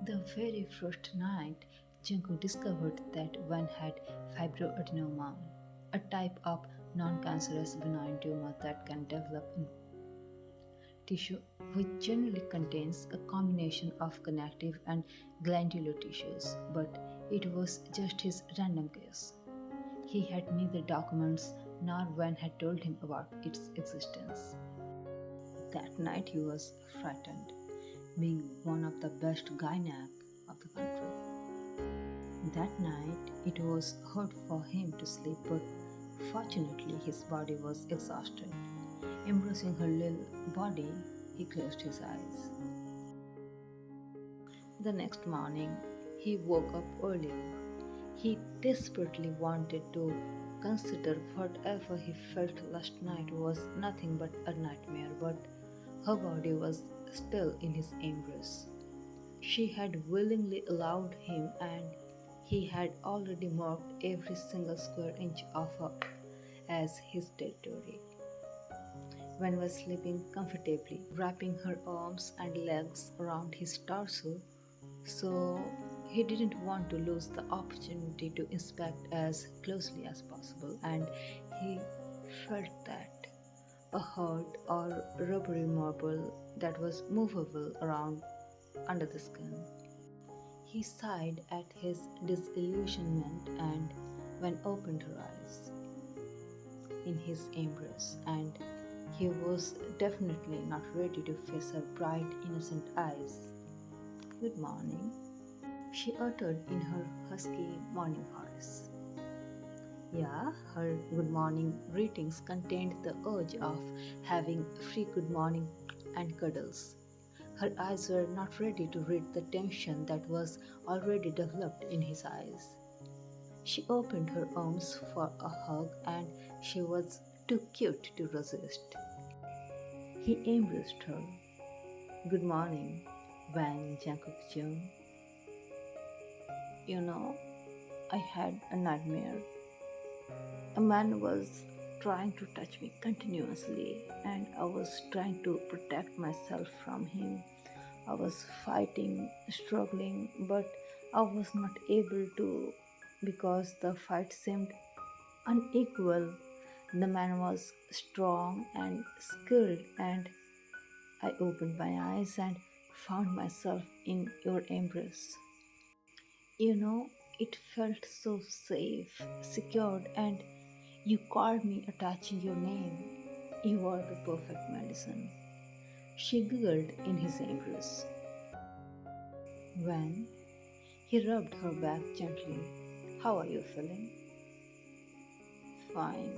The very first night, Jungkook discovered that Wan had fibroadenoma, a type of non-cancerous benign tumor that can develop in tissue which generally contains a combination of connective and glandular tissues, but it was just his random case. He had neither documents nor Wan had told him about its existence. That night he was frightened, being one of the best gynaec of the country. That night it was hard for him to sleep, but fortunately his body was exhausted. Embracing her little body, he closed his eyes. The next morning, he woke up early. He desperately wanted to consider whatever he felt last night was nothing but a nightmare, but her body was still in his embrace. She had willingly allowed him, and he had already marked every single square inch of her as his territory. Wen was sleeping comfortably, wrapping her arms and legs around his torso, so he didn't want to lose the opportunity to inspect as closely as possible, and he felt that a hard or rubbery marble that was movable around under the skin. He sighed at his disillusionment and when opened her eyes in his embrace, and he was definitely not ready to face her bright, innocent eyes. Good morning, she uttered in her husky morning voice. Yeah, her good morning greetings contained the urge of having free good morning and cuddles. Her eyes were not ready to read the tension that was already developed in his eyes. She opened her arms for a hug and she was too cute to resist. He embraced her. Good morning, Wang Jungkook-jung. You know, I had a nightmare. A man was trying to touch me continuously, and I was trying to protect myself from him. I was fighting, struggling, but I was not able to because the fight seemed unequal. The man was strong and skilled, and I opened my eyes and found myself in your embrace. You know, it felt so safe, secured, and you called me attaching your name. You are the perfect medicine. She giggled in his embrace. When he rubbed her back gently, how are you feeling? Fine.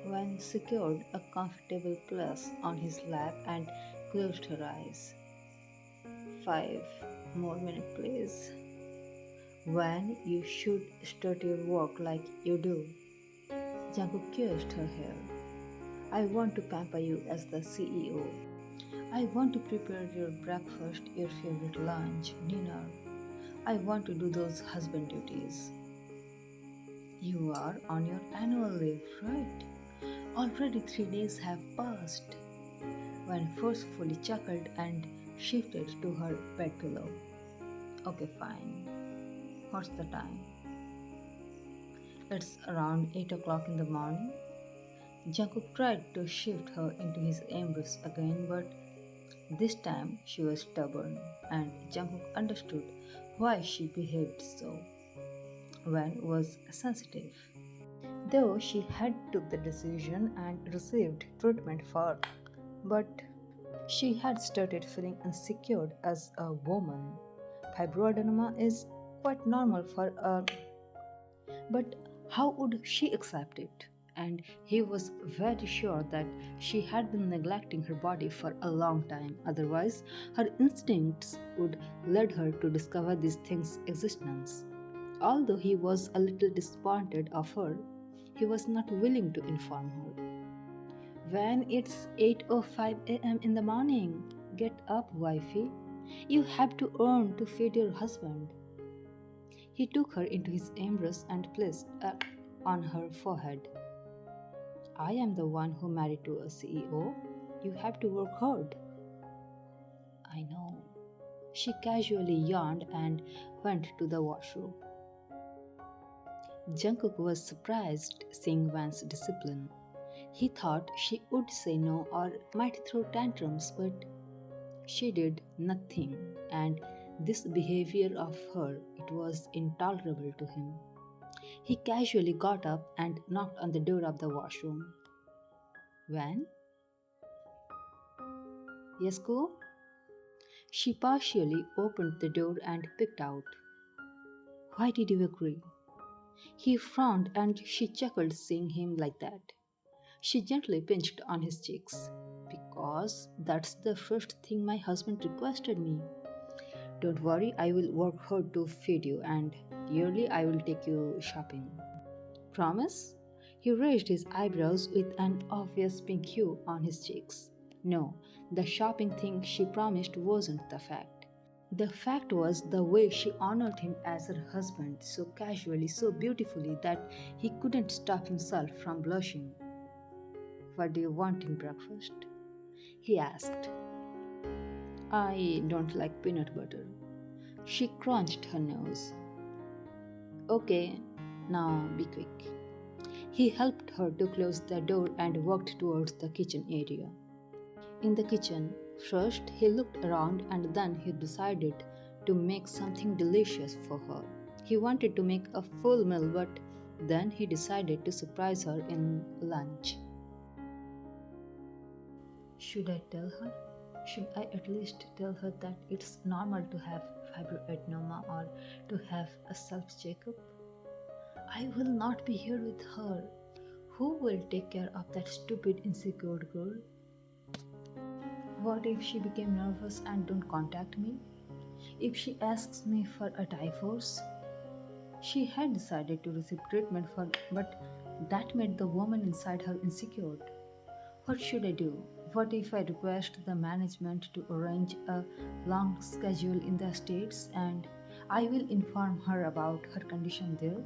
When secured a comfortable place on his lap and closed her eyes. 5 more minutes, please. When you should start your work like you do. Jungkook kissed her hair. I want to pamper you as the CEO. I want to prepare your breakfast, your favorite lunch, dinner. I want to do those husband duties. You are on your annual leave, right? Already 3 days have passed. When forcefully chuckled and shifted to her bed pillow. Okay, fine. What's the time? It's around 8 o'clock in the morning. Jungkook tried to shift her into his embrace again, but this time she was stubborn, and Jungkook understood why she behaved so. Wan was sensitive. Though she had took the decision and received treatment for, but she had started feeling insecure as a woman. Fibroadenoma is quite normal for a, but how would she accept it? And he was very sure that she had been neglecting her body for a long time. Otherwise, her instincts would lead her to discover these things' existence. Although he was a little disappointed of her, he was not willing to inform her. When it's 8:05 a.m. in the morning, get up, wifey. You have to earn to feed your husband. He took her into his embrace and placed on her forehead. I am the one who married to a CEO. You have to work hard. I know. She casually yawned and went to the washroom. Jungkook was surprised seeing Van's discipline. He thought she would say no or might throw tantrums, but she did nothing, and this behavior of her it was intolerable to him. He casually got up and knocked on the door of the washroom. Van? Yes, go? She partially opened the door and peeked out. Why did you agree? He frowned and she chuckled seeing him like that. She gently pinched on his cheeks. Because that's the first thing my husband requested me. Don't worry, I will work hard to feed you and yearly I will take you shopping. Promise? He raised his eyebrows with an obvious pink hue on his cheeks. No, the shopping thing she promised wasn't the fact. The fact was the way she honored him as her husband so casually, so beautifully that he couldn't stop himself from blushing. What do you want in breakfast? He asked. I don't like peanut butter. She crunched her nose. Okay, now be quick. He helped her to close the door and walked towards the kitchen area. In the kitchen, first he looked around and then he decided to make something delicious for her. He wanted to make a full meal, but then he decided to surprise her in lunch. Should I tell her? Should I at least tell her that it's normal to have fibroadenoma or to have a self checkup? I will not be here with her. Who will take care of that stupid, insecure girl? What if she became nervous and don't contact me? If she asks me for a divorce? She had decided to receive treatment for but that made the woman inside her insecure. What should I do? What if I request the management to arrange a long schedule in the States and I will inform her about her condition there?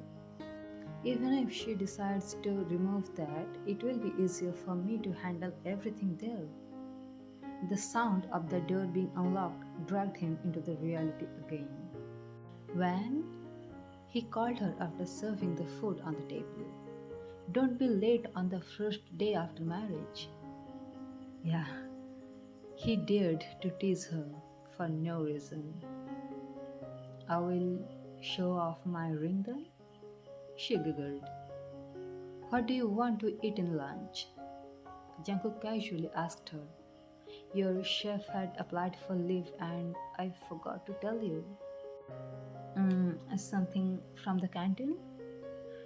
Even if she decides to remove that, it will be easier for me to handle everything there. The sound of the door being unlocked dragged him into the reality again. When he called her after serving the food on the table. Don't be late on the first day after marriage. Yeah, he dared to tease her for no reason. I will show off my ring then? She giggled. What do you want to eat in lunch? Jungkook casually asked her. Your chef had applied for leave and I forgot to tell you. Something from the canteen?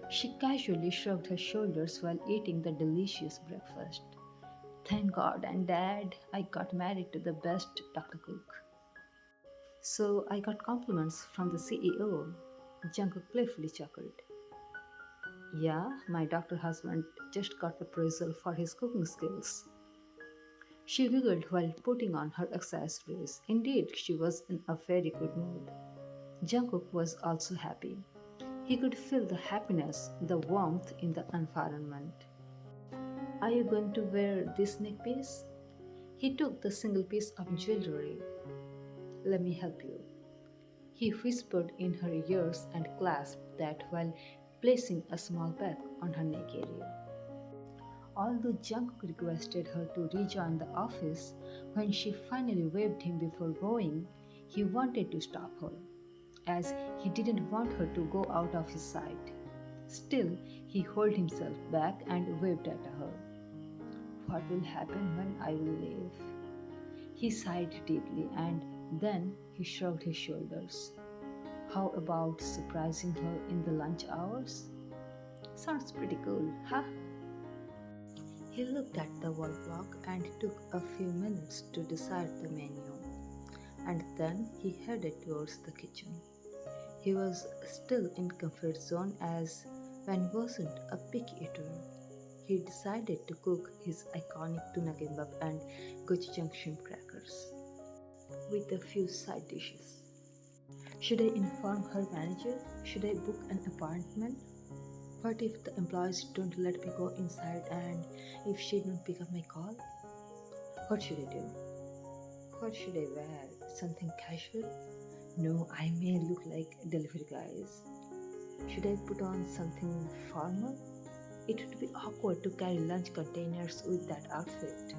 She casually shrugged her shoulders while eating the delicious breakfast. Thank God and Dad, I got married to the best doctor cook. So I got compliments from the CEO. Jungkook playfully chuckled. Yeah, my doctor husband just got appraisal for his cooking skills. She giggled while putting on her accessories. Indeed, she was in a very good mood. Jungkook was also happy. He could feel the happiness, the warmth in the environment. Are you going to wear this neckpiece? He took the single piece of jewelry. Let me help you. He whispered in her ears and clasped that while placing a small bag on her neck area. Although Jungkook requested her to rejoin the office, when she finally waved him before going, he wanted to stop her, as he didn't want her to go out of his sight. Still, he held himself back and waved at her. What will happen when I will leave? He sighed deeply and then he shrugged his shoulders. How about surprising her in the lunch hours? Sounds pretty cool, huh? He looked at the wall clock and took a few minutes to decide the menu, and then he headed towards the kitchen. He was still in comfort zone as Van wasn't a picky eater. He decided to cook his iconic tuna kimbap and gochujang shrimp crackers with a few side dishes. Should I inform her manager? Should I book an appointment? What if the employees don't let me go inside and if she don't pick up my call? What should I do? What should I wear? Something casual? No, I may look like delivery guys. Should I put on something formal? It would be awkward to carry lunch containers with that outfit.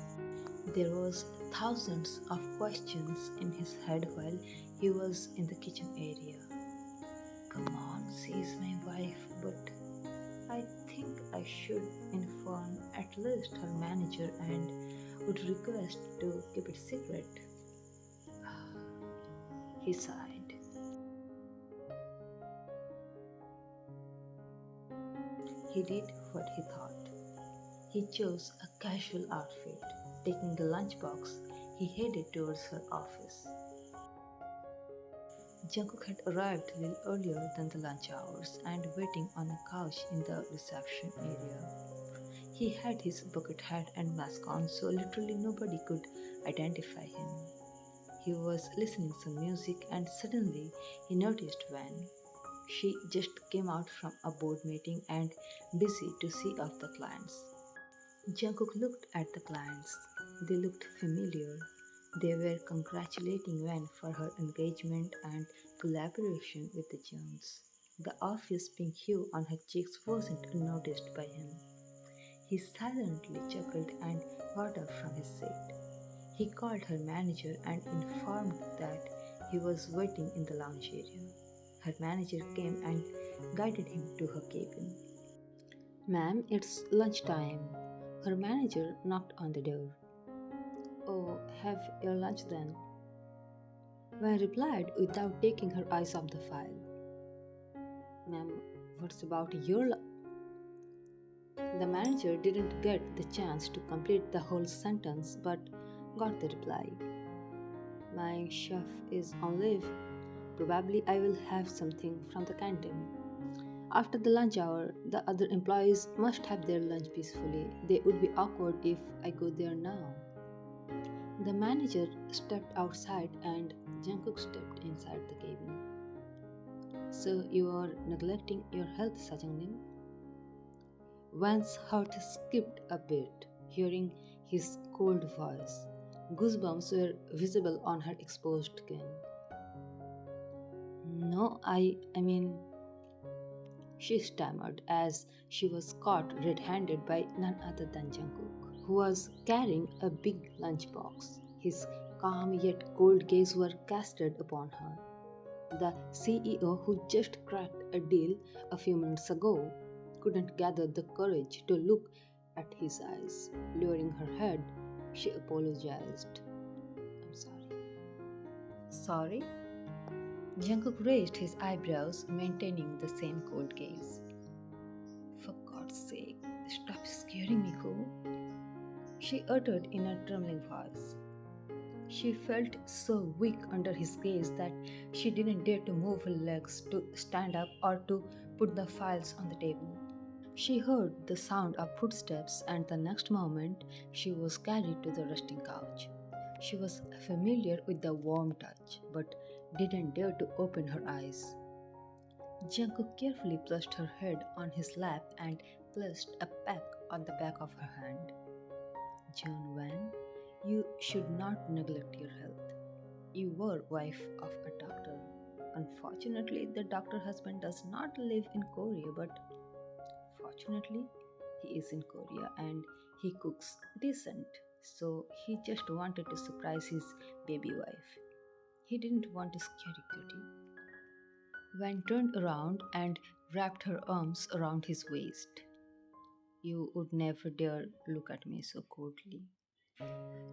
There was thousands of questions in his head while he was in the kitchen area. Come on, she's my wife, but I think I should inform at least her manager and would request to keep it secret. He sighed. He did what he thought. He chose a casual outfit. Taking the lunchbox, he headed towards her office. Jungkook had arrived a little earlier than the lunch hours and waiting on a couch in the reception area. He had his bucket hat and mask on, so literally nobody could identify him. He was listening some music and suddenly he noticed Van. She just came out from a board meeting and busy to see off the clients. Jungkook looked at the clients. They looked familiar. They were congratulating Wen for her engagement and collaboration with the Jones. The obvious pink hue on her cheeks wasn't unnoticed by him. He silently chuckled and got up from his seat. He called her manager and informed that he was waiting in the lounge area. Her manager came and guided him to her cabin. Ma'am, it's lunchtime. Her manager knocked on the door. Oh, have your lunch then. Wen replied without taking her eyes off the file. Ma'am, what's about your The manager didn't get the chance to complete the whole sentence but got the reply. My chef is on leave. Probably I will have something from the canteen. After the lunch hour, the other employees must have their lunch peacefully. They would be awkward if I go there now. The manager stepped outside and Jungkook stepped inside the cabin. So you are neglecting your health, Sajangnim? Van's heart skipped a bit, hearing his cold voice. Goosebumps were visible on her exposed skin. No, I mean, she stammered as she was caught red handed by none other than Jungkook, who was carrying a big lunchbox. His calm yet cold gaze were casted upon her. The CEO, who just cracked a deal a few minutes ago, couldn't gather the courage to look at his eyes. Lowering her head, she apologized. I'm sorry. Sorry? Jungkook raised his eyebrows, maintaining the same cold gaze. For God's sake, stop scaring me, Ko. She uttered in a trembling voice. She felt so weak under his gaze that she didn't dare to move her legs to stand up or to put the files on the table. She heard the sound of footsteps, and the next moment she was carried to the resting couch. She was familiar with the warm touch, but didn't dare to open her eyes. Jungkook carefully placed her head on his lap and placed a peck on the back of her hand. John Wan, you should not neglect your health. You were wife of a doctor. Unfortunately, the doctor husband does not live in Korea, but fortunately, he is in Korea and he cooks decent. So he just wanted to surprise his baby wife. He didn't want a scary cutie. Van turned around and wrapped her arms around his waist. You would never dare look at me so coldly.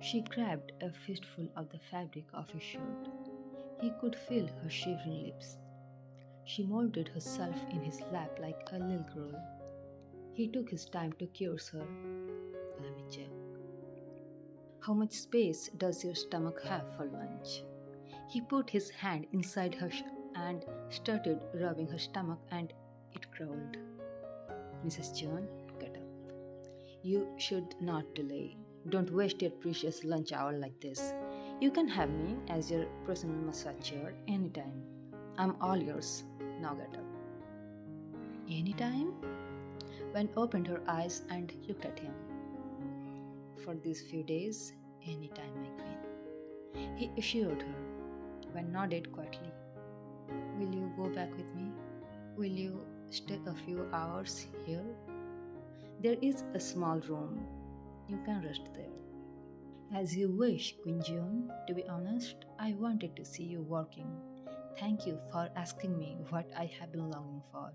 She grabbed a fistful of the fabric of his shirt. He could feel her shivering lips. She molded herself in his lap like a little girl. He took his time to curse her. Let me check. How much space does your stomach have for lunch? He put his hand inside her and started rubbing her stomach, and it growled. Mrs. John, get up. You should not delay. Don't waste your precious lunch hour like this. You can have me as your personal massager anytime. I'm all yours. Now get up. Anytime? Wen opened her eyes and looked at him. For these few days, anytime, my queen. He assured her, when nodded quietly. Will you go back with me? Will you stay a few hours here? There is a small room. You can rest there. As you wish, Queen June. To be honest, I wanted to see you working. Thank you for asking me what I have been longing for.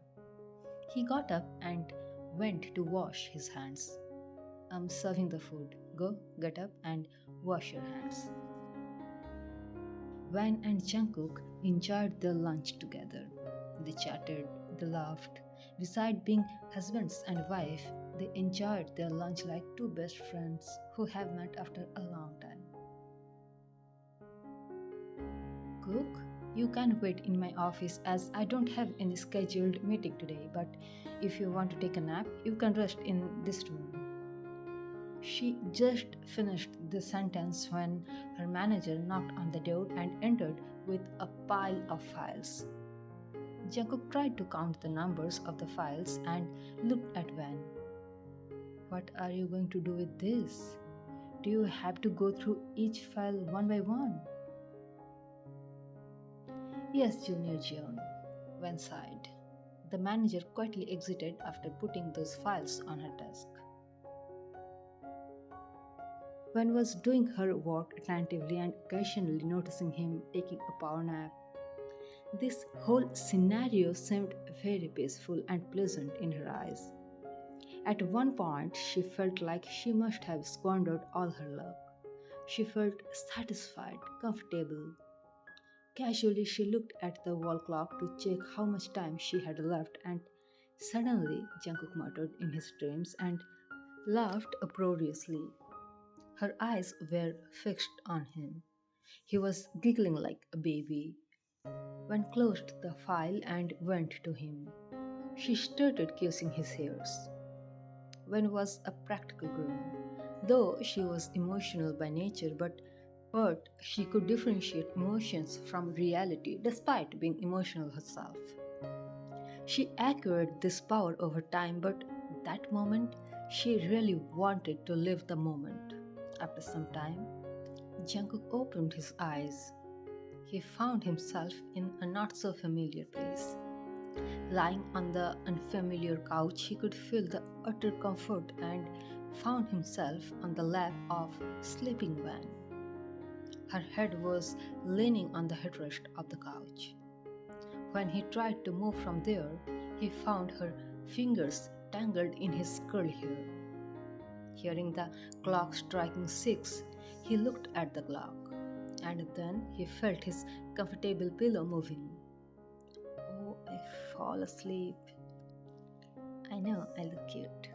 He got up and went to wash his hands. I'm serving the food. Go, get up and wash your hands. Van and Jungkook enjoyed their lunch together. They chatted, they laughed. Beside being husbands and wife, they enjoyed their lunch like two best friends who have met after a long time. Cook, you can wait in my office as I don't have any scheduled meeting today, but if you want to take a nap, you can rest in this room. She just finished the sentence when her manager knocked on the door and entered with a pile of files. Jungkook tried to count the numbers of the files and looked at Van. What are you going to do with this? Do you have to go through each file one by one? Yes, Junior Jeon, Van sighed. The manager quietly exited after putting those files on her desk. Van was doing her work attentively and occasionally noticing him taking a power nap. This whole scenario seemed very peaceful and pleasant in her eyes. At one point, she felt like she must have squandered all her luck. She felt satisfied, comfortable. Casually, she looked at the wall clock to check how much time she had left, and suddenly, Jungkook muttered in his dreams and laughed uproariously. Her eyes were fixed on him. He was giggling like a baby. When closed the file and went to him, she started kissing his hairs. Wen was a practical girl, though she was emotional by nature, but she could differentiate emotions from reality despite being emotional herself. She acquired this power over time, but that moment she really wanted to live the moment. After some time, Jungkook opened his eyes. He found himself in a not so familiar place. Lying on the unfamiliar couch, he could feel the utter comfort and found himself on the lap of sleeping Van. Her head was leaning on the headrest of the couch. When he tried to move from there, he found her fingers tangled in his curly hair. Hearing the clock striking 6, he looked at the clock, and then he felt his comfortable pillow moving. Oh, I fall asleep. I know I look cute.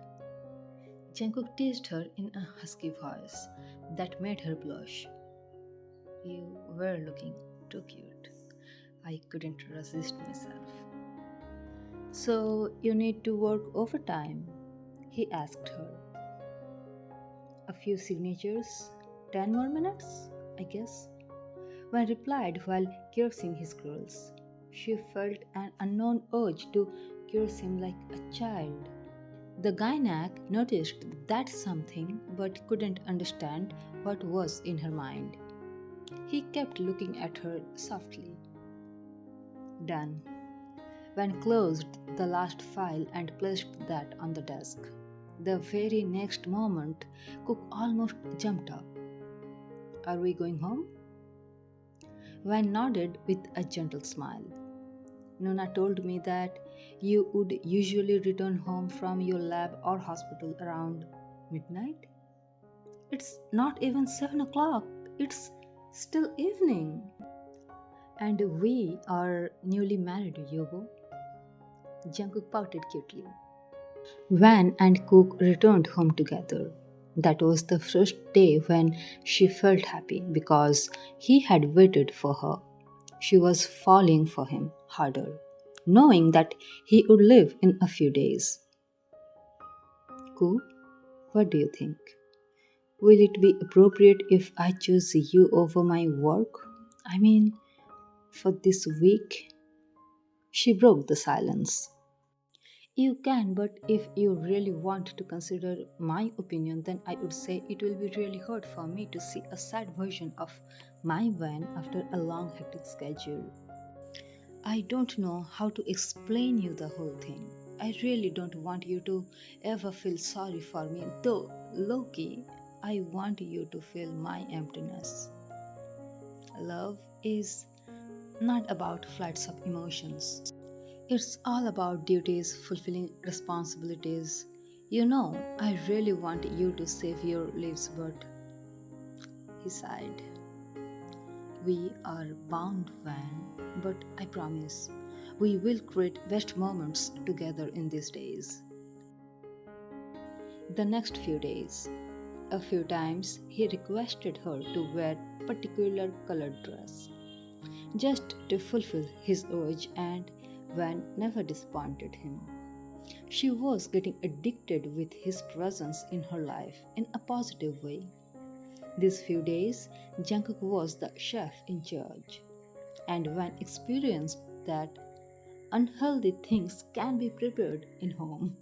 Jungkook teased her in a husky voice that made her blush. You were looking too cute. I couldn't resist myself. So you need to work overtime? He asked her. A few signatures? 10 more minutes? I guess. When replied while cursing his curls. She felt an unknown urge to curse him like a child. The gynac noticed that something but couldn't understand what was in her mind. He kept looking at her softly. Done. When closed the last file and placed that on the desk. The very next moment, Cook almost jumped up. Are we going home? Van nodded with a gentle smile. Nona told me that you would usually return home from your lab or hospital around midnight. It's not even 7 o'clock, it's still evening. And we are newly married, Yobo. Jungkook pouted cutely. Van and Cook returned home together. That was the first day when she felt happy because he had waited for her. She was falling for him harder, knowing that he would leave in a few days. Cook, what do you think? Will it be appropriate if I choose you over my work? I mean, for this week? She broke the silence. You can, but if you really want to consider my opinion, then I would say it will be really hard for me to see a sad version of my van after a long hectic schedule. I don't know how to explain you the whole thing. I really don't want you to ever feel sorry for me, though, Loki, I want you to feel my emptiness. Love is not about flights of emotions. It's all about duties, fulfilling responsibilities. You know, I really want you to save your lives, but he sighed. We are bound, Van, but I promise we will create best moments together in these days. The next few days, a few times he requested her to wear particular colored dress just to fulfill his urge, and Van never disappointed him. She was getting addicted with his presence in her life in a positive way. These few days, Jungkook was the chef in charge, and Van experienced that unhealthy things can be prepared in home.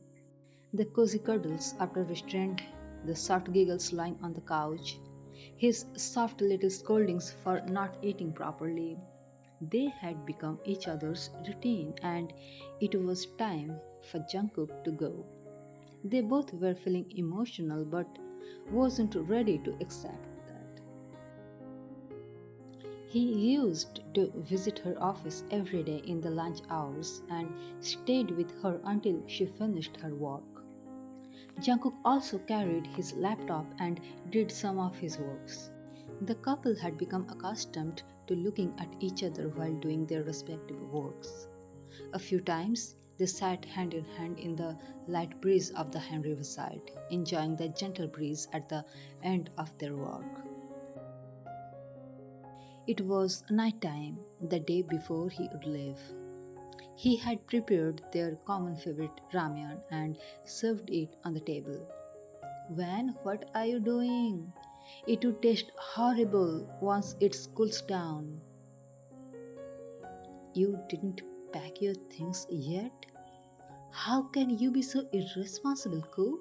The cozy cuddles after restraint, the soft giggles lying on the couch, his soft little scoldings for not eating properly. They had become each other's routine, and it was time for Jungkook to go. They both were feeling emotional but wasn't ready to accept that. He used to visit her office every day in the lunch hours and stayed with her until she finished her work. Jungkook also carried his laptop and did some of his works. The couple had become accustomed to looking at each other while doing their respective works. A few times they sat hand in hand in the light breeze of the Han Riverside, enjoying the gentle breeze at the end of their work. It was night time, the day before he would leave. He had prepared their common favorite ramyeon and served it on the table. Van, what are you doing? It would taste horrible once it cools down. You didn't pack your things yet? How can you be so irresponsible, Ko?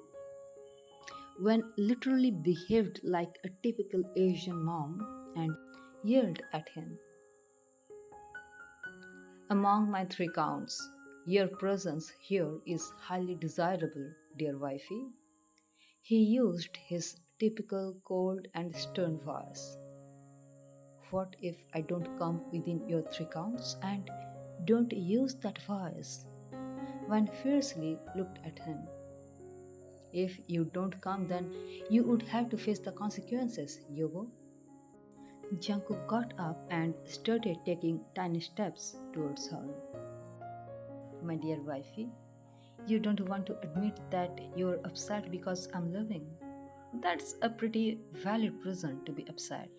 Van literally behaved like a typical Asian mom and yelled at him. Among my three counts, your presence here is highly desirable, dear wifey. He used his typical cold and stern voice. What if I don't come within your three counts? And don't use that voice. Van fiercely looked at him. If you don't come, then you would have to face the consequences, Yobo. Jungkook got up and started taking tiny steps towards her. My dear wifey, you don't want to admit that you're upset because I'm leaving. That's a pretty valid reason to be upset.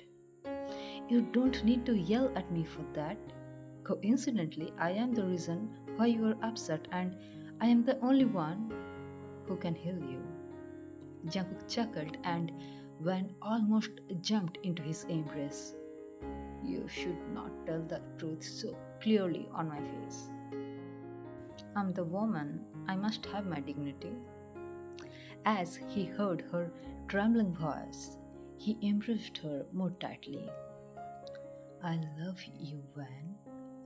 You don't need to yell at me for that. Coincidentally, I am the reason why you are upset, and I am the only one who can heal you. Jungkook chuckled and Van almost jumped into his embrace. You should not tell the truth so clearly on my face. I'm the woman. I must have my dignity. As he heard her trembling voice, he embraced her more tightly. I love you, Van.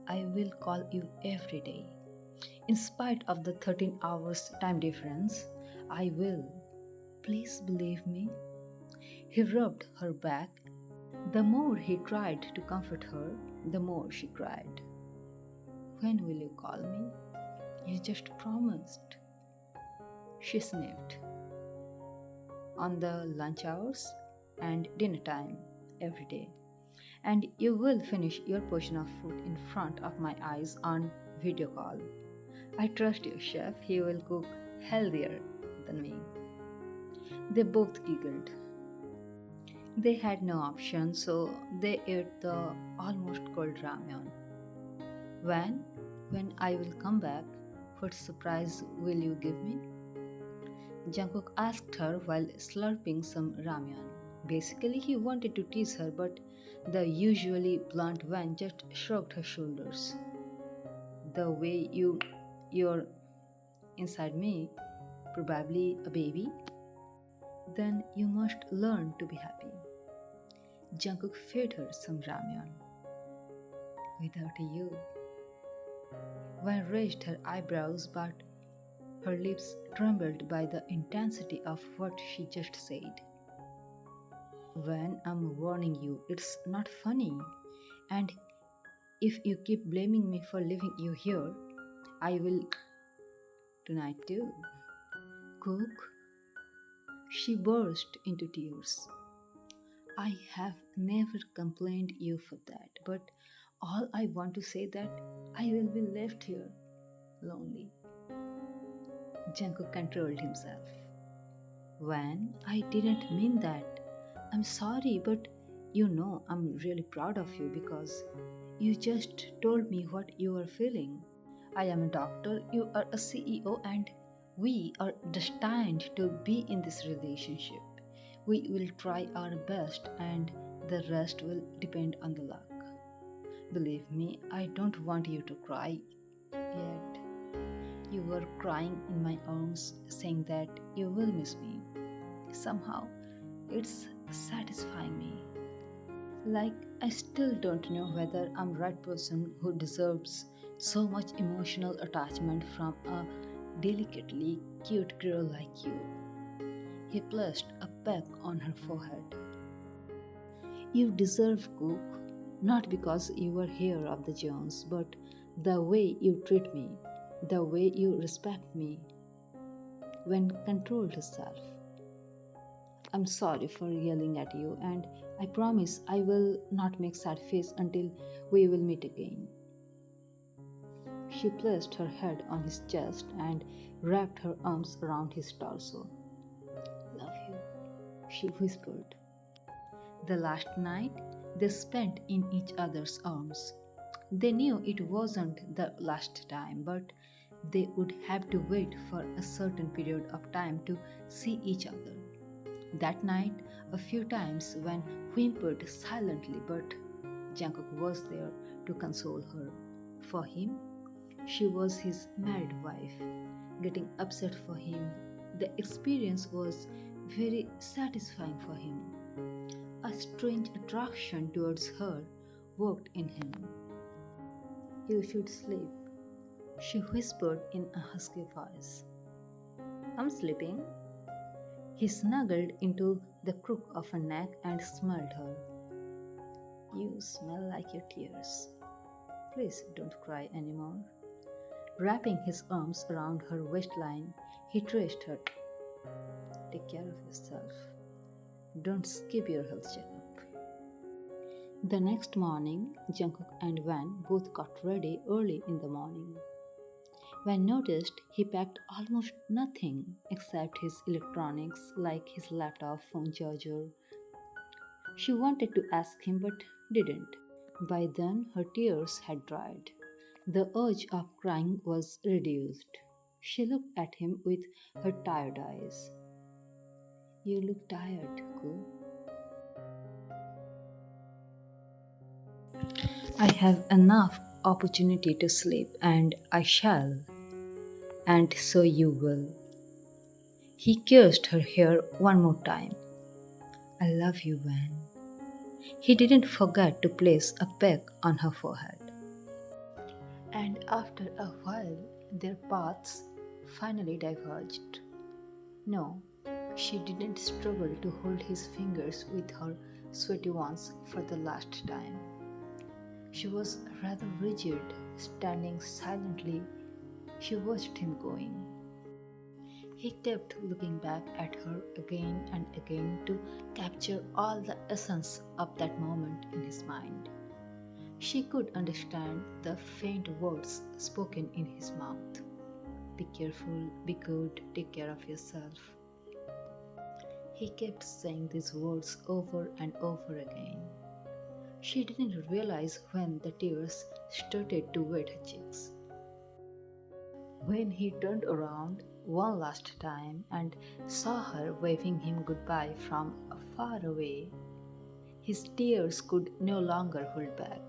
I will call you every day. In spite of the 13 hours time difference, I will. Please believe me. He rubbed her back. The more he tried to comfort her, the more she cried. When will you call me? You just promised. She sniffed. On the lunch hours and dinner time every day. And you will finish your portion of food in front of my eyes on video call. I trust your chef, he will cook healthier than me. They both giggled. They had no option, so they ate the almost cold ramyun. When I will come back, what surprise will you give me? Jungkook asked her while slurping some ramyun. Basically, he wanted to tease her, but the usually blunt Van just shrugged her shoulders. The way you're inside me, probably a baby, then you must learn to be happy. Jungkook fed her some ramyeon. Without you. Wan raised her eyebrows, but her lips trembled by the intensity of what she just said. When I'm warning you, it's not funny. And if you keep blaming me for leaving you here, I will tonight too. Cook, she burst into tears. I have never complained you for that, but all I want to say that I will be left here lonely. Jungkook controlled himself. When I didn't mean that. I'm sorry, but I'm really proud of you because you just told me what you are feeling. I am a doctor, you are a CEO, and we are destined to be in this relationship. We will try our best, and the rest will depend on the luck. Believe me, I don't want you to cry yet. You were crying in my arms, saying that you will miss me. Somehow, it's satisfying me. Like, I still don't know whether I'm the right person who deserves so much emotional attachment from a delicately cute girl like you. He placed a peck on her forehead. You deserve Cook, not because you were here of the Jones, but the way you treat me, the way you respect me when controlled herself. I'm sorry for yelling at you, and I promise I will not make sad face until we will meet again. She placed her head on his chest and wrapped her arms around his torso. Love you, she whispered. The last night they spent in each other's arms. They knew it wasn't the last time, but they would have to wait for a certain period of time to see each other. That night, a few times when whimpered silently, but Jungkook was there to console her. For him, she was his married wife. Getting upset for him, the experience was very satisfying for him. A strange attraction towards her worked in him. You should sleep, she whispered in a husky voice. I'm sleeping. He snuggled into the crook of her neck and smelled her. You smell like your tears. Please don't cry anymore. Wrapping his arms around her waistline, he traced her. Take care of yourself. Don't skip your health checkup. The next morning, Jungkook and Van both got ready early in the morning. Van noticed he packed almost nothing except his electronics like his laptop, phone charger. She wanted to ask him but didn't. By then her tears had dried. The urge of crying was reduced. She looked at him with her tired eyes. You look tired, Ku. I have enough opportunity to sleep, and I shall, and so you will. He kissed her hair one more time. I love you, Van. He didn't forget to place a peck on her forehead. And after a while, their paths finally diverged. No, she didn't struggle to hold his fingers with her sweaty ones for the last time. She was rather rigid, standing silently. She watched him going. He kept looking back at her again and again to capture all the essence of that moment in his mind. She could understand the faint words spoken in his mouth. Be careful, be good, take care of yourself. He kept saying these words over and over again. She didn't realize when the tears started to wet her cheeks. When he turned around one last time and saw her waving him goodbye from far away, his tears could no longer hold back.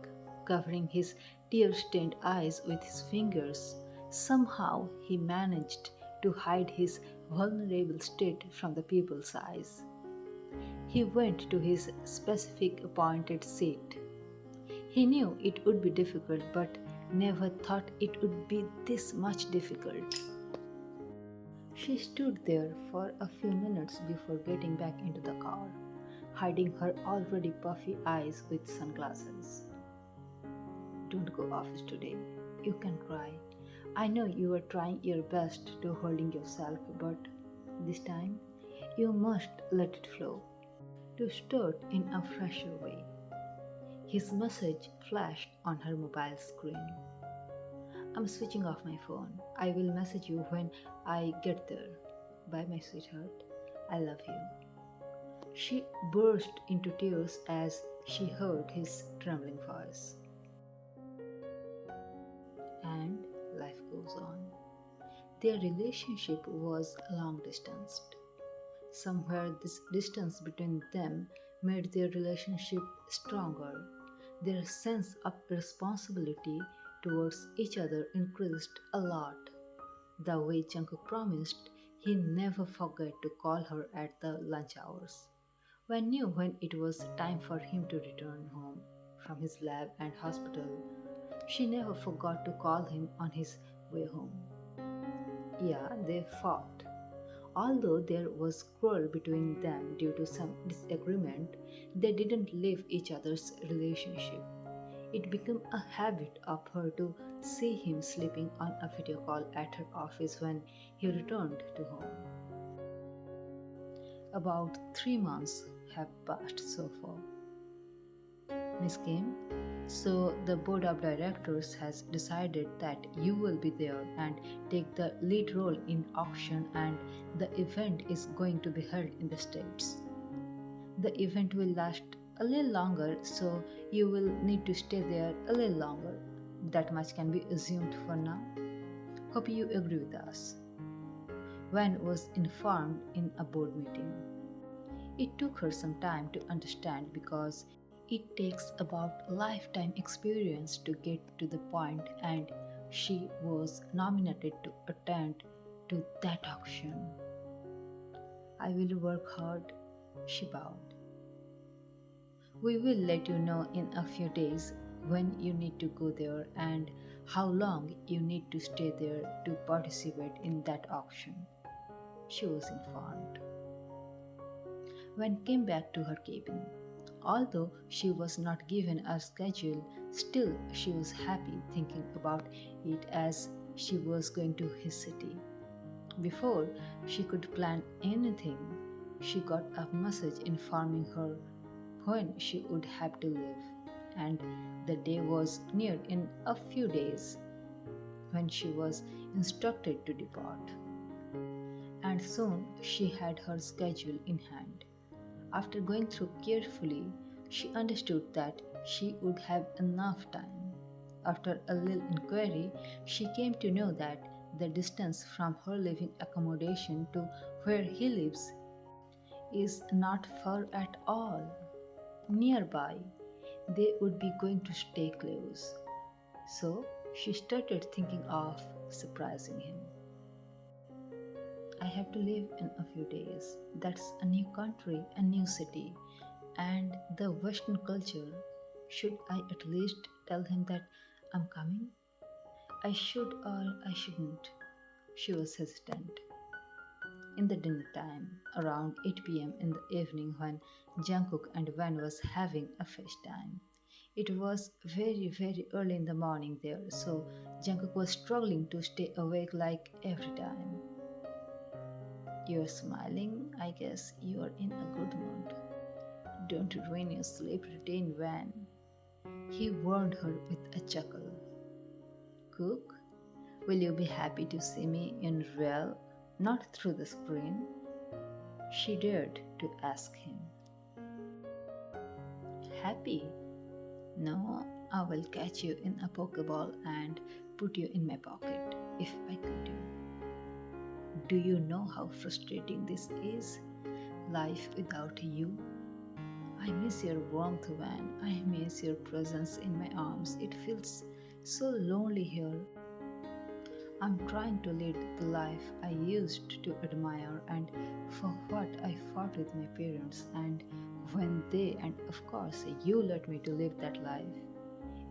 Covering his tear stained eyes with his fingers, somehow he managed to hide his vulnerable state from the people's eyes. He went to his specific appointed seat. He knew it would be difficult, but never thought it would be this much difficult. She stood there for a few minutes before getting back into the car, hiding her already puffy eyes with sunglasses. Don't go office today. You can cry. I know you are trying your best to holding yourself, but this time you must let it flow. To start in a fresher way. His message flashed on her mobile screen. I'm switching off my phone. I will message you when I get there. Bye, my sweetheart. I love you. She burst into tears as she heard his trembling voice. And life goes on. Their relationship was long distance. Somewhere, this distance between them made their relationship stronger. Their sense of responsibility towards each other increased a lot. The way Jungkook promised, he never forgot to call her at the lunch hours. When knew when it was time for him to return home from his lab and hospital, she never forgot to call him on his way home. Yeah, they fought. Although there was quarrel between them due to some disagreement, they didn't leave each other's relationship. It became a habit of her to see him sleeping on a video call at her office when he returned to home. About 3 months have passed so far. Miss Kim, so the board of directors has decided that you will be there and take the lead role in auction, and the event is going to be held in the States. The event will last a little longer, so you will need to stay there a little longer. That much can be assumed for now. Hope you agree with us. Wan was informed in a board meeting. It took her some time to understand because it takes about lifetime experience to get to the point, and she was nominated to attend to that auction. I will work hard, she bowed. We will let you know in a few days when you need to go there and how long you need to stay there to participate in that auction. She was informed. When came back to her cabin. Although she was not given a schedule, still she was happy thinking about it as she was going to his city. Before she could plan anything, she got a message informing her when she would have to leave, and the day was near in a few days when she was instructed to depart. And soon she had her schedule in hand. After going through carefully, she understood that she would have enough time. After a little inquiry, she came to know that the distance from her living accommodation to where he lives is not far at all. Nearby, they would be going to stay close. So she started thinking of surprising him. I have to leave in a few days. That's a new country, a new city, and the Western culture. Should I at least tell him that I'm coming? I should or I shouldn't. She was hesitant. In the dinner time, around 8 p.m. in the evening, when Jungkook and Van was having a FaceTime. It was very early in the morning there, so Jungkook was struggling to stay awake like every time. You're smiling. I guess you're in a good mood. Don't ruin your sleep routine, Van. He warned her with a chuckle. Cook, will you be happy to see me in real, not through the screen? She dared to ask him. Happy? No, I will catch you in a pokeball and put you in my pocket if I could do. Do you know how frustrating this is? Life without you? I miss your warmth, Van. I miss your presence in my arms. It feels so lonely here. I'm trying to lead the life I used to admire and for what I fought with my parents and when they and of course you let me to live that life.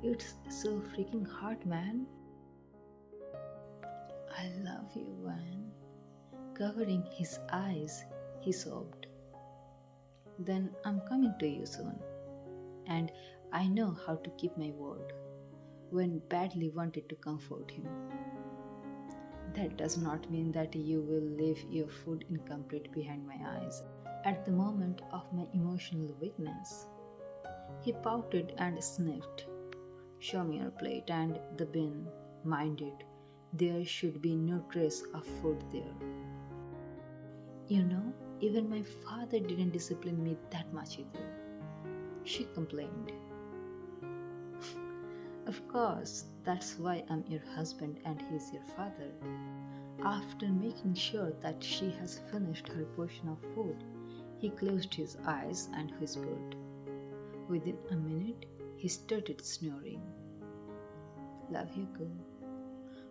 It's so freaking hard, man. I love you, Van. Covering his eyes, he sobbed. Then I'm coming to you soon. And I know how to keep my word. When badly wanted to comfort him. That does not mean that you will leave your food incomplete behind my eyes. At the moment of my emotional weakness, he pouted and sniffed. Show me your plate and the bin. Mind it, there should be no trace of food there. You know, even my father didn't discipline me that much either. She complained. Of course, that's why I'm your husband and he's your father. After making sure that she has finished her portion of food, he closed his eyes and whispered. Within a minute, he started snoring. Love you, girl.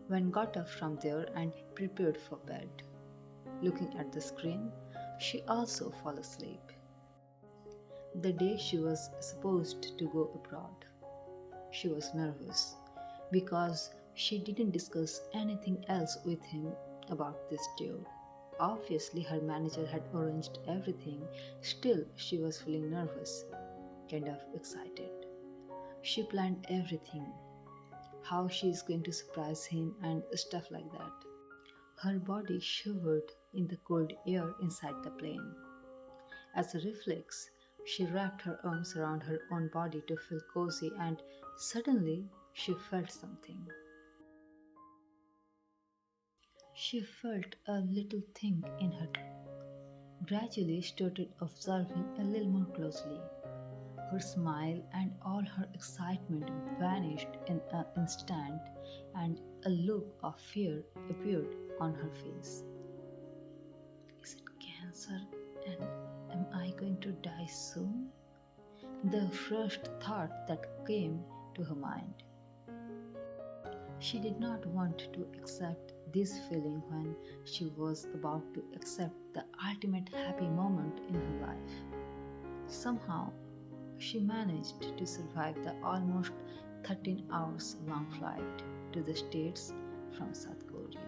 When got up from there and prepared for bed. Looking at the screen, she also fell asleep. The day she was supposed to go abroad, she was nervous because she didn't discuss anything else with him about this tour. Obviously, her manager had arranged everything, still, she was feeling nervous, kind of excited. She planned everything how she is going to surprise him and stuff like that. Her body shivered in the cold air inside the plane. As a reflex, she wrapped her arms around her own body to feel cozy, and suddenly she felt something. She felt a little thing in her. Gradually started observing a little more closely. Her smile and all her excitement vanished in an instant, and a look of fear appeared on her face. Is it cancer? And am I going to die soon? The first thought that came to her mind. She did not want to accept this feeling when she was about to accept the ultimate happy moment in her life. Somehow, she managed to survive the almost 13 hours long flight to the States from South Korea.